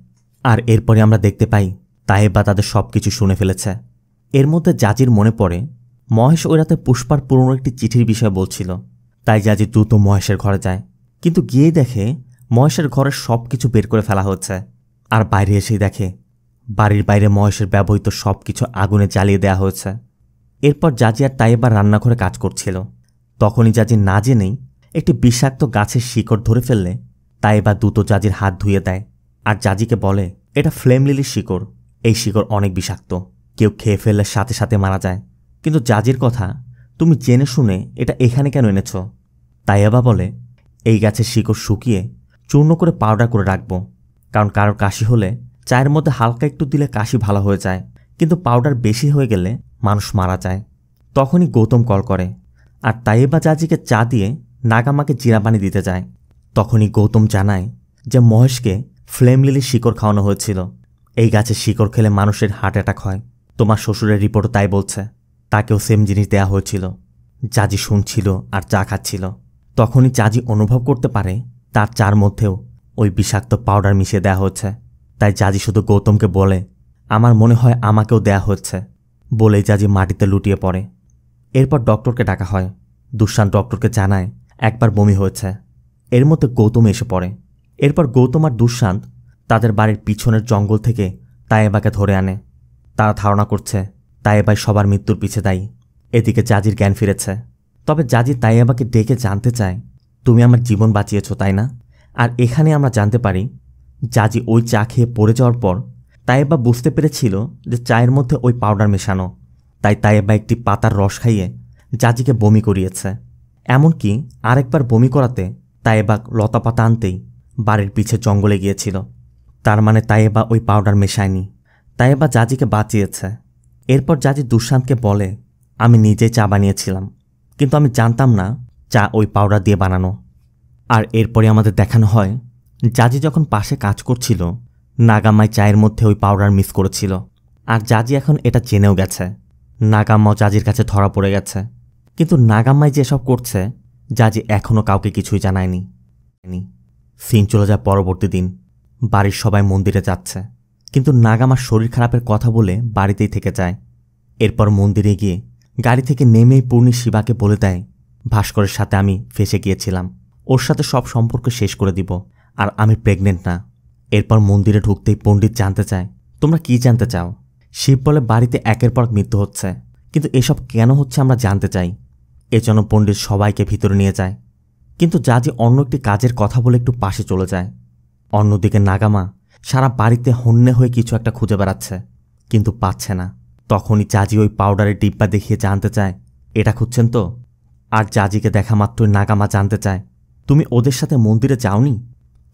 আর এরপরে আমরা দেখতে পাই তায়েবা তাদের সব কিছু শুনে ফেলেছে। এর মধ্যে জাজির মনে পড়ে মহেশ ওই রাতে পুষ্পার পুরনো একটি চিঠির বিষয়ে বলছিল। তাই জাজি দ্রুত মহেশের ঘরে যায়, কিন্তু গিয়েই দেখে মহেশের ঘরের সব কিছু বের করে ফেলা হচ্ছে। আর বাইরে এসেই দেখে বাড়ির বাইরে মহেশের ব্যবহৃত সব কিছু আগুনে জ্বালিয়ে দেওয়া হয়েছে। এরপর জাজি আর তায়েবা রান্নাঘরে কাজ করছিল। তখনই জাজি না জেনেই একটি বিষাক্ত গাছের শিকড় ধরে ফেললে তায়েবা দ্রুত জাজির হাত ধুয়ে দেয়। আর জাজিকে বলে, এটা ফ্লেম লিলির শিকড়, এই শিকড় অনেক বিষাক্ত, কেউ খেয়ে ফেললে সাথে সাথে মারা যায়। কিন্তু জাজির কথা, তুমি জেনে শুনে এটা এখানে কেন এনেছ? তায়েবা বলে, এই গাছের শিকড় শুকিয়ে চূর্ণ করে পাউডার করে রাখবো, কারণ কারোর কাশি হলে চায়ের মধ্যে হালকা একটু দিলে কাশি ভালো হয়ে যায়, কিন্তু পাউডার বেশি হয়ে গেলে মানুষ মারা যায়। তখনই গৌতম কল করে, আর তায়েবা জাজিকে চা দিয়ে নাগামাকে জিরা পানি দিতে যায়। তখনই গৌতম জানায় যে মহেশকে ফ্লেম লিলির শিকড় খাওয়ানো হয়েছিল। এই গাছের শিকড় খেলে মানুষের হার্ট অ্যাটাক হয়। তোমার শ্বশুরের রিপোর্টও তাই বলছে, তাকেও সেম জিনিস দেয়া হয়েছিল। জাজি শুনছিল আর চা খাচ্ছিল। তখনই জাজি অনুভব করতে পারে তার চার মধ্যেও ওই বিষাক্ত পাউডার মিশিয়ে দেওয়া হচ্ছে। তাই জাজি শুধু গৌতমকে বলে, আমার মনে হয় আমাকেও দেয়া হচ্ছে। বলেই জাজি মাটিতে লুটিয়ে পড়ে। এরপর ডক্টরকে ডাকা হয়। দুঃশান্ত ডক্টরকে জানায় একবার বমি হয়েছে। এর মধ্যে গৌতম এসে পড়ে। এরপর গৌতম আর দুঃশান্ত তাদের বাড়ির পিছনের জঙ্গল থেকে তায়েবাকে ধরে আনে। তারা ধারণা করছে তায়েবাই সবার মৃত্যুর পিছে দায়ী। এদিকে জাজির জ্ঞান ফিরেছে। তবে জাজি তায়েবাকে ডেকে জানতে চায়, তুমি আমার জীবন বাঁচিয়েছ তাই না? আর এখানে আমরা জানতে পারি জাজি ওই চা খেয়ে পড়ে যাওয়ার পর তায়েবা বুঝতে পেরেছিল যে চায়ের মধ্যে ওই পাউডার মেশানো। তাই তায়েবা একটি পাতার রস খাইয়ে জাজিকে বমি করিয়েছে। এমনকি আরেকবার বমি করাতে তায়েবা লতা পাতা আনতেই বাড়ির পিছে জঙ্গলে গিয়েছিল। তার মানে তায়েবা ওই পাউডার মেশায়নি। তায়েবা জাজিকে বাঁচিয়েছে। এরপর জাজি দুঃশান্তকে বলে, আমি নিজেই চা বানিয়েছিলাম, কিন্তু আমি জানতাম না চা ওই পাউডার দিয়ে বানানো। আর এরপরে আমাদের দেখানো হয় জাজি যখন পাশে কাজ করছিল নাগাম্মাই চায়ের মধ্যে ওই পাউডার মিস করেছিল। আর জাজি এখন এটা জেনেও গেছে। নাগাম্মাও জাজির কাছে ধরা পড়ে গেছে। কিন্তু নাগাম্মাই যেসব করছে জাজি এখনও কাউকে কিছুই জানায়নি। সিন চলে যায় পরবর্তী দিন। বাড়ির সবাই মন্দিরে যাচ্ছে, কিন্তু নাগামার শরীর খারাপের কথা বলে বাড়িতেই থেকে যায়। এরপর মন্দিরে গিয়ে গাড়ি থেকে নেমেই পূর্ণি শিবাকে বলে দেয়, ভাস্করের সাথে আমি ফেসে গিয়েছিলাম, ওর সাথে সব সম্পর্ক শেষ করে দিব, আর আমি প্রেগনেন্ট না। এরপর মন্দিরে ঢুকতেই পণ্ডিত জানতে চায়, তোমরা কি জানতে চাও? শিব বলে, বাড়িতে একের পর মৃত্যু হচ্ছে, কিন্তু এসব কেন হচ্ছে আমরা জানতে চাই। এজন্য পণ্ডিত সবাইকে ভিতরে নিয়ে যায়। কিন্তু জাজি অন্য একটি কাজের কথা বলে একটু পাশে চলে যায়। অন্যদিকে নাগামা সারা বাড়িতে হন্যে হয়ে কিছু একটা খুঁজে বেড়াচ্ছে, কিন্তু পাচ্ছে না। তখনই জাজি ওই পাউডারের ডিব্বা দেখিয়ে জানতে চায়, এটা খুঁজছেন তো? আর জাজিকে দেখা মাত্রই নাগামা জানতে চায়, তুমি ওদের সাথে মন্দিরে যাওনি?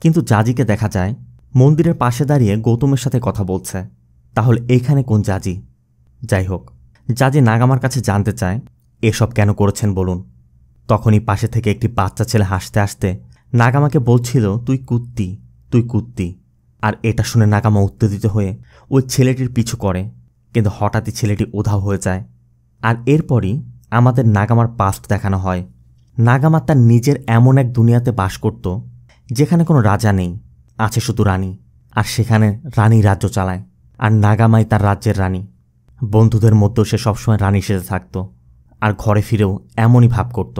কিন্তু জাজিকে দেখা যায় মন্দিরের পাশে দাঁড়িয়ে গৌতমের সাথে কথা বলছে। তাহলে এখানে কোন জাজি? যাই হোক, জাজি নাগামার কাছে জানতে চায়, এসব কেন করেছেন বলুন। তখনই পাশে থেকে একটি বাচ্চা ছেলে হাসতে হাসতে নাগামাকে বলছিল, তুই কুত্তি, তুই কুত্তি। আর এটা শুনে নাগামা উত্তেজিত হয়ে ওই ছেলেটির পিছু করে, কিন্তু হঠাৎই ছেলেটি উধাও হয়ে যায়। আর এরপরই আমাদের নাগামার পাস্ট দেখানো হয়। নাগামা তার নিজের এমন এক দুনিয়াতে বাস করত যেখানে কোনো রাজা নেই, আছে শুধু রানী। আর সেখানে রানী রাজ্য চালায়, আর নাগামাই তার রাজ্যের রানী। বন্ধুদের মধ্যেও সে সবসময় রানী সেজে থাকত, আর ঘরে ফিরেও এমনই ভাব করত।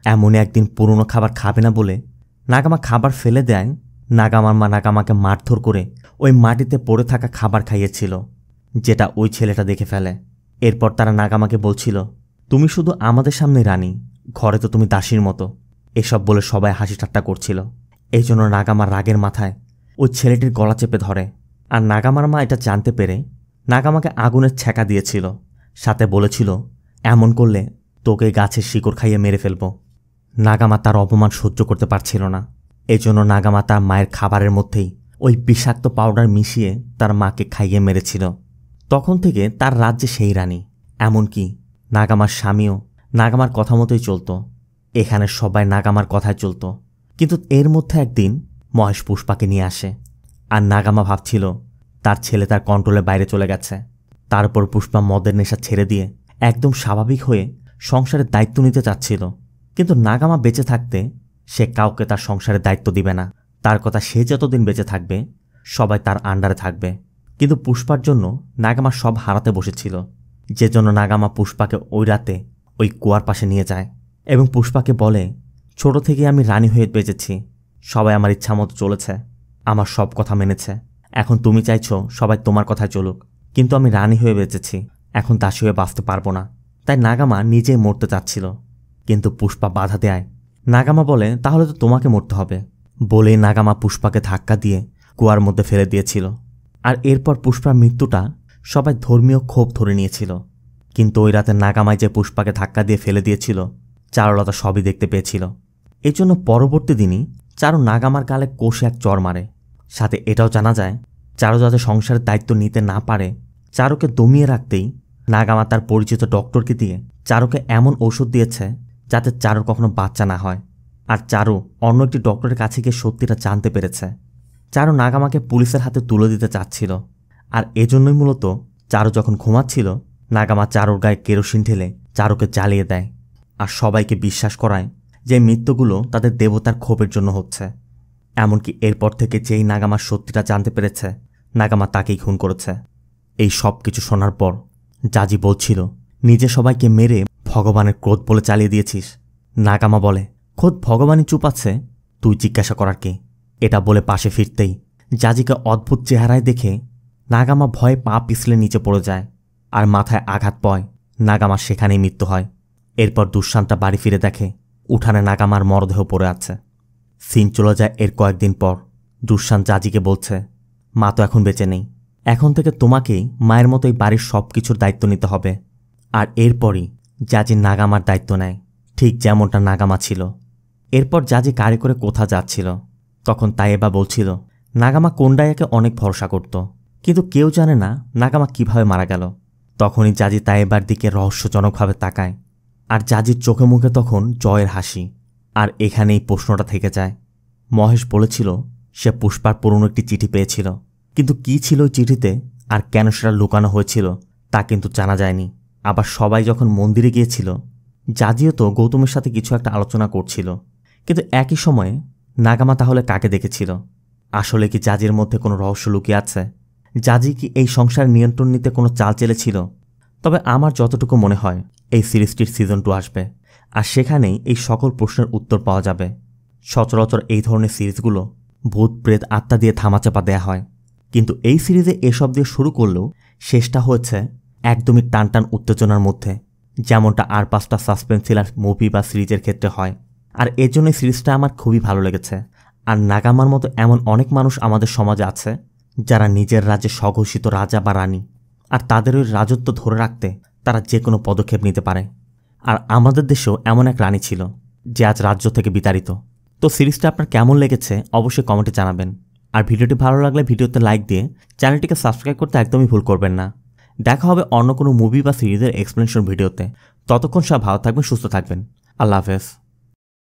এমনই একদিন পুরনো খাবার খাবে না বলে নাগামা খাবার ফেলে দেয়। নাগামার মা নাগামাকে মারধর করে ওই মাটিতে পড়ে থাকা খাবার খাইয়েছিল, যেটা ওই ছেলেটা দেখে ফেলে। এরপর তারা নাগামাকে বলছিল, তুমি শুধু আমাদের সামনে রানী, ঘরে তো তুমি দাসীর মতো। এসব বলে সবাই হাসি ঠাট্টা করছিল। এই জন্য নাগামার রাগের মাথায় ওই ছেলেটির গলা চেপে ধরে। আর নাগামার মা এটা জানতে পেরে নাগামাকে আগুনের ছ্যাঁকা দিয়েছিল, সাথে বলেছিল, এমন করলে তোকে গাছের শিকড় খাইয়ে মেরে ফেলব। নাগামা তার অপমান সহ্য করতে পারছিল না। এজন্য নাগামা তার মায়ের খাবারের মধ্যেই ওই বিষাক্ত পাউডার মিশিয়ে তার মাকে খাইয়ে মেরেছিল। তখন থেকে তার রাজ্যে সেই রানী। এমনকি নাগামার স্বামীও নাগামার কথা মতোই চলত। এখানে সবাই নাগামার কথায় চলত। কিন্তু এর মধ্যে একদিন মহেশ পুষ্পাকে নিয়ে আসে। আর নাগামা ভাবছিল তার ছেলে তার কন্ট্রোলের বাইরে চলে গেছে। তারপর পুষ্পা মদের নেশা ছেড়ে দিয়ে একদম স্বাভাবিক হয়ে সংসারের দায়িত্ব নিতে চাচ্ছিল। কিন্তু নাগামা বেঁচে থাকতে সে কাউকে তার সংসারের দায়িত্ব দিবে না। তার কথা, সে যতদিন বেঁচে থাকবে সবাই তার আন্ডারে থাকবে। কিন্তু পুষ্পার জন্য নাগামা সব হারাতে বসেছিল, যে জন্য নাগামা পুষ্পাকে ওই রাতে ওই কুয়ার পাশে নিয়ে যায় এবং পুষ্পাকে বলে, ছোট থেকে আমি রানী হয়ে বেঁচেছি, সবাই আমার ইচ্ছা মতো চলেছে, আমার সব কথা মেনেছে। এখন তুমি চাইছো সবাই তোমার কথায় চলুক, কিন্তু আমি রানী হয়ে বেঁচেছি, এখন দাসী হয়ে বাঁচতে পারবো না। তাই নাগামা নিজেই মরতে চাচ্ছিল, কিন্তু পুষ্পা বাধা দেয়। নাগামা বলে, তাহলে তো তোমাকে মরতে হবে। বলেই নাগামা পুষ্পাকে ধাক্কা দিয়ে কুয়ার মধ্যে ফেলে দিয়েছিল। আর এরপর পুষ্পার মৃত্যুটা সবাই ধর্মীয় ক্ষোভ ধরে নিয়েছিল। কিন্তু ওই রাতে নাগামায় যে পুষ্পাকে ধাক্কা দিয়ে ফেলে দিয়েছিল, চারুলতা সবই দেখতে পেয়েছিল। এই জন্য পরবর্তী দিনই চারু নাগামার গালে কষে এক চর মারে। সাথে এটাও জানা যায় চারু যাতে সংসারের দায়িত্ব নিতে না পারে, চারুকে দমিয়ে রাখতেই নাগামা তার পরিচিত ডক্টরকে দিয়ে চারুকে এমন ওষুধ দিয়েছে যাতে চারুর কখনো বাচ্চা না হয়। আর চারু অন্য একটি ডক্টরের কাছে গিয়ে সত্যিটা জানতে পেরেছে। চারু নাগামাকে পুলিশের হাতে তুলে দিতে চাচ্ছিল। আর এজন্যই মূলত চারু যখন ঘুমাচ্ছিল নাগামা চারুর গায়ে কেরোসিন ঢেলে চারুকে জ্বালিয়ে দেয়। আর সবাইকে বিশ্বাস করায় যে মৃত্যুগুলো তাদের দেবতার ক্ষোভের জন্য হচ্ছে। এমনকি এরপর থেকে যেই নাগামার সত্যিটা জানতে পেরেছে নাগামা তাকেই খুন করেছে। এই সব কিছু শোনার পর জাজি বলছিল, নিজে সবাইকে মেরে ভগবানের ক্রোধ বলে চালিয়ে দিয়েছিস। নাগামা বলে, খোদ ভগবানই চুপ আছে, তুই জিজ্ঞাসা করার কে? এটা বলে পাশে ফিরতেই জাজিকে অদ্ভুত চেহারায় দেখে নাগামা ভয়ে পা পিছলে নিচে পড়ে যায় আর মাথায় আঘাত পায়। নাগামার সেখানেই মৃত্যু হয়। এরপর দুঃশান্তা বাড়ি ফিরে দেখে উঠানে নাগামার মরদেহ পড়ে আছে। সিন চলে যায় এর কয়েকদিন পর। দুঃশান্ত জাজিকে বলছে, মা তো এখন বেঁচে নেই, এখন থেকে তোমাকেই মায়ের মতো এই বাড়ির সব কিছুর দায়িত্ব নিতে হবে। আর এরপরই জাজি নাগামার দায়িত্ব নেয়, ঠিক যেমনটা নাগামা ছিল। এরপর জাজি গাড়ি করে কোথা যাচ্ছিল, তখন তাইয়েবা বলছিল নাগামা কোন্ডাইয়াকে অনেক ভরসা করত, কিন্তু কেউ জানে না নাগামা কিভাবে মারা গেল। তখনই জাজি তাইয়েবার দিকে রহস্যজনকভাবে তাকায়, আর জাজির চোখে মুখে তখন জয়ের হাসি। আর এখানেই প্রশ্নটা থেকে যায়। মহেশ বলেছিল সে পুষ্পার পুরনো একটি চিঠি পেয়েছিল, কিন্তু কি ছিল ওই চিঠিতে আর কেন সেটা লুকানো হয়েছিল তা কিন্তু জানা যায়নি। আবার সবাই যখন মন্দিরে গিয়েছিল, জাজিও তো গৌতমের সাথে কিছু একটা আলোচনা করছিল, কিন্তু একই সময়ে নাগামা তাহলে কাকে দেখেছিল? আসলে কি জাজির মধ্যে কোনো রহস্য লুকিয়ে আছে? জাজি কি এই সংসার নিয়ন্ত্রণ নিতে কোনো চাল চেলেছিল? তবে আমার যতটুকু মনে হয় এই সিরিজটির সিজন 2 আসবে, আর সেখানেই এই সকল প্রশ্নের উত্তর পাওয়া যাবে। সচরাচর এই ধরনের সিরিজগুলো ভূত প্রেত আত্মা দিয়ে থামাচাপা দেয়া হয়, কিন্তু এই সিরিজে এসব দিয়ে শুরু করলেও শেষটা হয়েছে একদমই টানটান উত্তেজনার মধ্যে, যেমনটা আর 5টা সাসপেন্স থ্রিলার মুভি বা সিরিজের ক্ষেত্রে হয়। আর এর জন্য সিরিজটা আমার খুবই ভালো লেগেছে। আর নাগামার মতো এমন অনেক মানুষ আমাদের সমাজে আছে যারা নিজের রাজ্যে স্বঘোষিত রাজা বা রানী, আর তাদের ওই রাজত্ব ধরে রাখতে তারা যে কোনো পদক্ষেপ নিতে পারে। আর আমাদের দেশেও এমন এক রানী ছিল যে আজ রাজ্য থেকে বিতাড়িত। তো সিরিজটা আপনার কেমন লেগেছে অবশ্যই কমেন্টে জানাবেন। আর ভিডিওটি ভালো লাগলে ভিডিওতে লাইক দিয়ে চ্যানেলটিকে সাবস্ক্রাইব করতে একদমই ভুল করবেন না। দেখা হবে অন্য কোনো মুভি বা সিরিজের এক্সপ্লেনেশন ভিডিওতে। ততক্ষণ সব ভালো থাকবেন, সুস্থ থাকবেন। আল্লাহ হাফেজ।